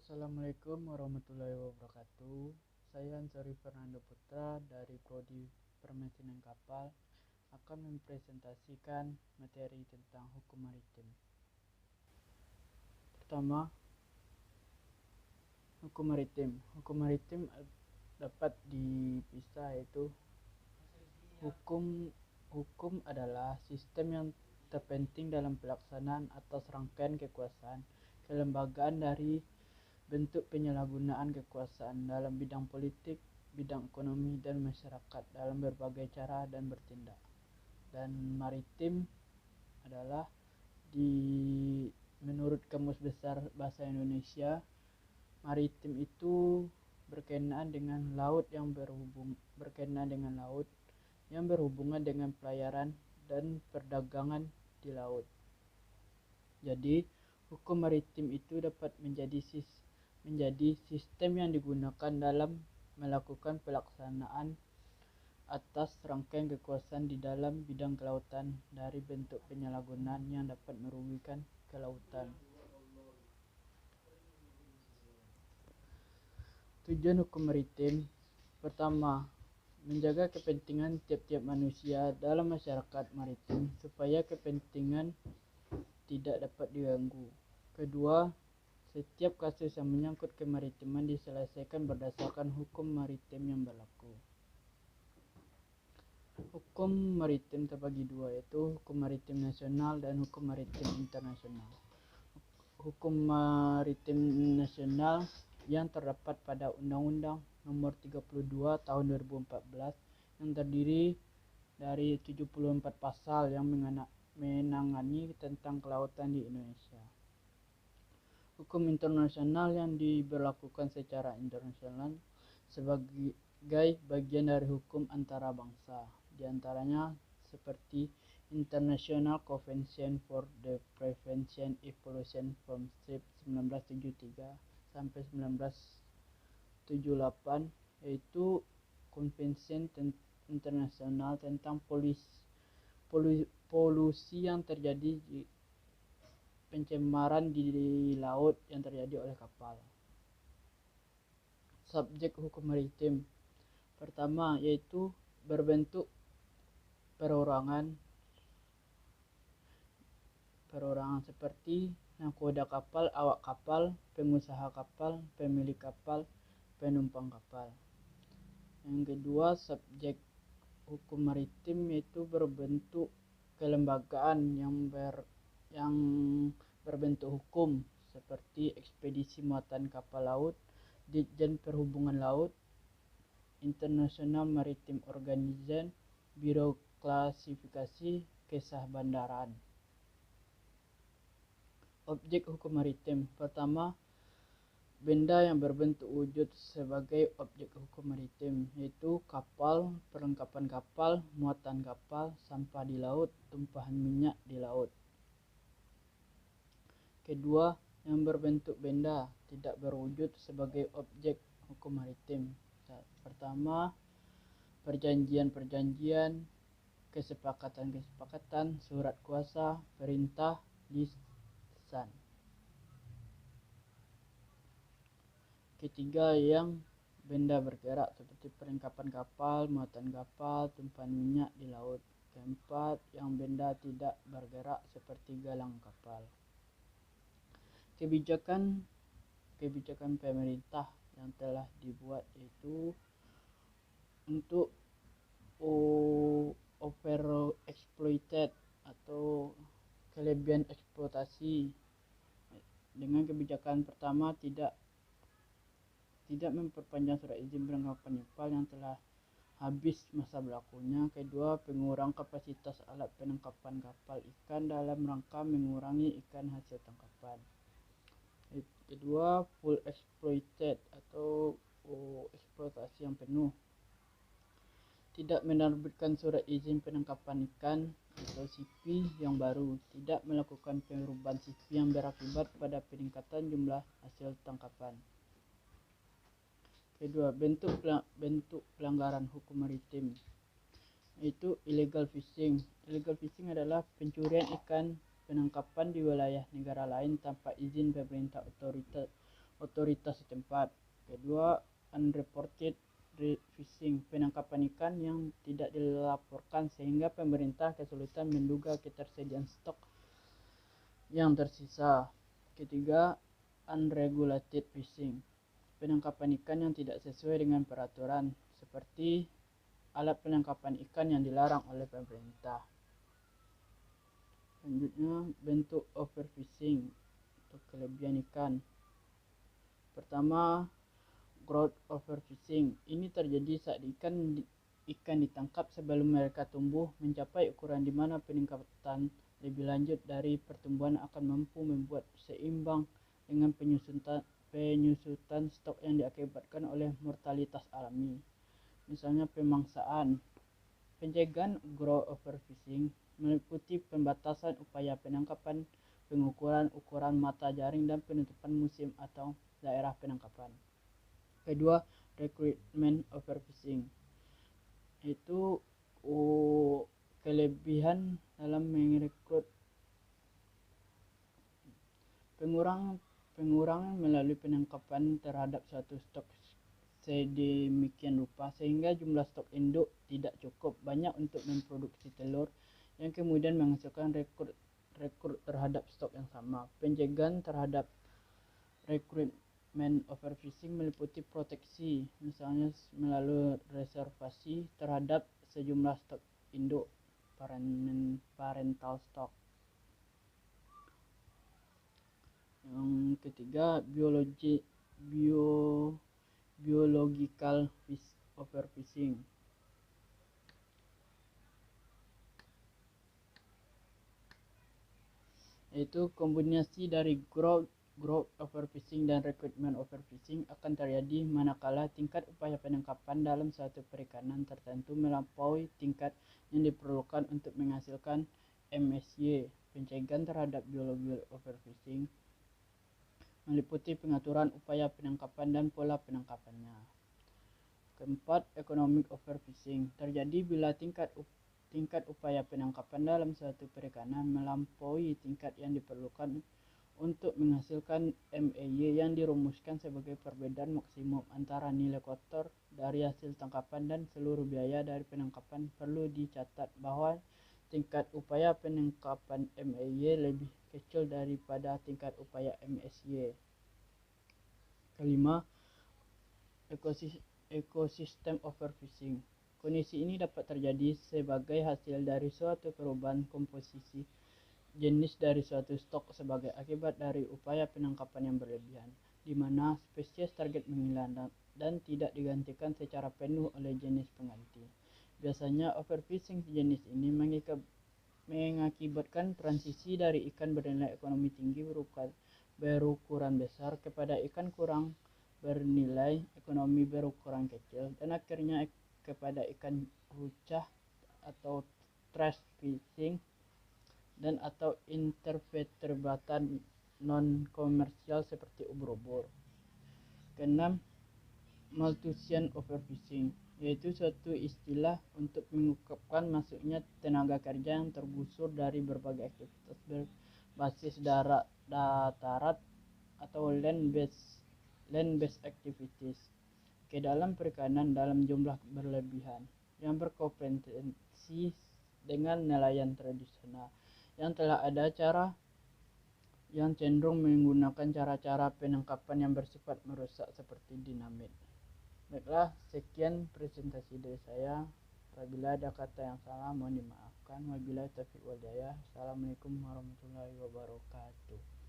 Assalamualaikum warahmatullahi wabarakatuh. Saya Ansori Fernando Putra dari Prodi Permesinan Kapal akan mempresentasikan materi tentang hukum maritim. Pertama, hukum maritim. Hukum maritim dapat dipisah, yaitu hukum adalah sistem yang terpenting dalam pelaksanaan atas rangkaian kekuasaan kelembagaan dari bentuk penyalahgunaan kekuasaan dalam bidang politik, bidang ekonomi, dan masyarakat dalam berbagai cara dan bertindak. Dan maritim adalah menurut Kamus Besar Bahasa Indonesia, maritim itu berkenaan dengan laut yang berhubungan dengan pelayaran dan perdagangan di laut. Jadi, hukum maritim itu dapat menjadi sistem yang digunakan dalam melakukan pelaksanaan atas rangkaian kekuasaan di dalam bidang kelautan dari bentuk penyalahgunaan yang dapat merugikan kelautan. Tujuan hukum maritim: pertama, menjaga kepentingan tiap-tiap manusia dalam masyarakat maritim supaya kepentingan tidak dapat diganggu. Kedua, setiap kasus yang menyangkut kemaritiman diselesaikan berdasarkan hukum maritim yang berlaku. Hukum maritim terbagi dua, yaitu hukum maritim nasional dan hukum maritim internasional. Hukum maritim nasional yang terdapat pada Undang-Undang Nomor 32 Tahun 2014 yang terdiri dari 74 pasal yang menangani tentang kelautan di Indonesia. Hukum internasional yang diberlakukan secara internasional sebagai bagian dari hukum antara bangsa, di antaranya seperti International Convention for the Prevention of Pollution from Ships 1973 sampai 1978, yaitu Konvensi Internasional tentang polusi yang terjadi pencemaran di laut yang terjadi oleh kapal. Subjek hukum maritim pertama yaitu berbentuk perorangan seperti nahkoda kapal, awak kapal, pengusaha kapal, pemilik kapal, penumpang kapal. Yang kedua, subjek hukum maritim yaitu berbentuk kelembagaan yang berbentuk hukum seperti Ekspedisi Muatan Kapal Laut, Ditjen Perhubungan Laut, International Maritime Organization, Biro Klasifikasi Kesah Bandaraan. Objek hukum maritim pertama, benda yang berbentuk wujud sebagai objek hukum maritim, yaitu kapal, perlengkapan kapal, muatan kapal, sampah di laut, tumpahan minyak di laut. Kedua, yang berbentuk benda tidak berwujud sebagai objek hukum maritim. Pertama, perjanjian, kesepakatan, surat kuasa, perintah, lisan. Ketiga, yang benda bergerak seperti perlengkapan kapal, muatan kapal, tumpahan minyak di laut. Keempat, yang benda tidak bergerak seperti galang kapal. Kebijakan pemerintah yang telah dibuat yaitu untuk overexploited atau kelebihan eksploitasi. Dengan kebijakan pertama, tidak memperpanjang surat izin penangkapan kapal yang telah habis masa berlakunya. Kedua, pengurang kapasitas alat penangkapan kapal ikan dalam rangka mengurangi ikan hasil tangkapan. Kedua, full exploited atau eksploitasi yang penuh. Tidak menerbitkan surat izin penangkapan ikan atau CP yang baru. Tidak melakukan perubahan CP yang berakibat pada peningkatan jumlah hasil tangkapan. Kedua, bentuk pelanggaran hukum maritim, yaitu illegal fishing. Illegal fishing adalah pencurian ikan penangkapan di wilayah negara lain tanpa izin pemerintah otoritas setempat. Kedua, unreported fishing, penangkapan ikan yang tidak dilaporkan sehingga pemerintah kesulitan menduga ketersediaan stok yang tersisa. Ketiga, unregulated fishing, penangkapan ikan yang tidak sesuai dengan peraturan, seperti alat penangkapan ikan yang dilarang oleh pemerintah. Selanjutnya, bentuk overfishing atau kelebihan ikan. Pertama, growth overfishing. Ini terjadi saat ikan ditangkap sebelum mereka tumbuh mencapai ukuran di mana peningkatan lebih lanjut dari pertumbuhan akan mampu membuat seimbang dengan penyusutan stok yang diakibatkan oleh mortalitas alami. Misalnya pemangsaan. Pencegahan growth overfishing meliputi pembatasan upaya penangkapan, pengukuran ukuran mata jaring, dan penutupan musim atau daerah penangkapan. Kedua, recruitment overfishing, itu kelebihan dalam merekrut. Pengurangan melalui penangkapan terhadap suatu stok sedemikian rupa sehingga jumlah stok induk tidak cukup banyak untuk memproduksi telur, yang kemudian menghasilkan rekrut terhadap stok yang sama. Pencegahan terhadap recruitment overfishing meliputi proteksi, misalnya melalui reservasi terhadap sejumlah stok induk parental stock. Yang ketiga, biological overfishing, yaitu kombinasi dari growth overfishing dan recruitment overfishing akan terjadi manakala tingkat upaya penangkapan dalam suatu perikanan tertentu melampaui tingkat yang diperlukan untuk menghasilkan MSY. Pencegahan terhadap biological overfishing meliputi pengaturan upaya penangkapan dan pola penangkapannya. Keempat, economic overfishing terjadi bila tingkat upaya penangkapan dalam suatu perikanan melampaui tingkat yang diperlukan untuk menghasilkan MAY yang dirumuskan sebagai perbedaan maksimum antara nilai kotor dari hasil tangkapan dan seluruh biaya dari penangkapan. Perlu dicatat bahwa tingkat upaya penangkapan MAY lebih kecil daripada tingkat upaya MSY. Kelima, ecosystem overfishing. Kondisi ini dapat terjadi sebagai hasil dari suatu perubahan komposisi jenis dari suatu stok sebagai akibat dari upaya penangkapan yang berlebihan, di mana spesies target menghilang dan tidak digantikan secara penuh oleh jenis pengganti. Biasanya overfishing jenis ini mengakibatkan transisi dari ikan bernilai ekonomi tinggi berukuran besar kepada ikan kurang bernilai ekonomi berukuran kecil, dan akhirnya kepada ikan rucah atau trash fishing dan atau intervertebratan non komersial seperti ubur-ubur. Keenam, Malthusian overfishing, yaitu suatu istilah untuk mengungkapkan masuknya tenaga kerja yang tergusur dari berbagai aktivitas berbasis darat atau land-based activities ke dalam perikanan dalam jumlah berlebihan, yang berkompetensi dengan nelayan tradisional yang telah ada yang cenderung menggunakan cara-cara penangkapan yang bersifat merusak seperti dinamit. Baiklah, sekian presentasi dari saya. Apabila ada kata yang salah mohon dimaafkan. Wabillahi taufiq wal hidayah. Assalamualaikum warahmatullahi wabarakatuh.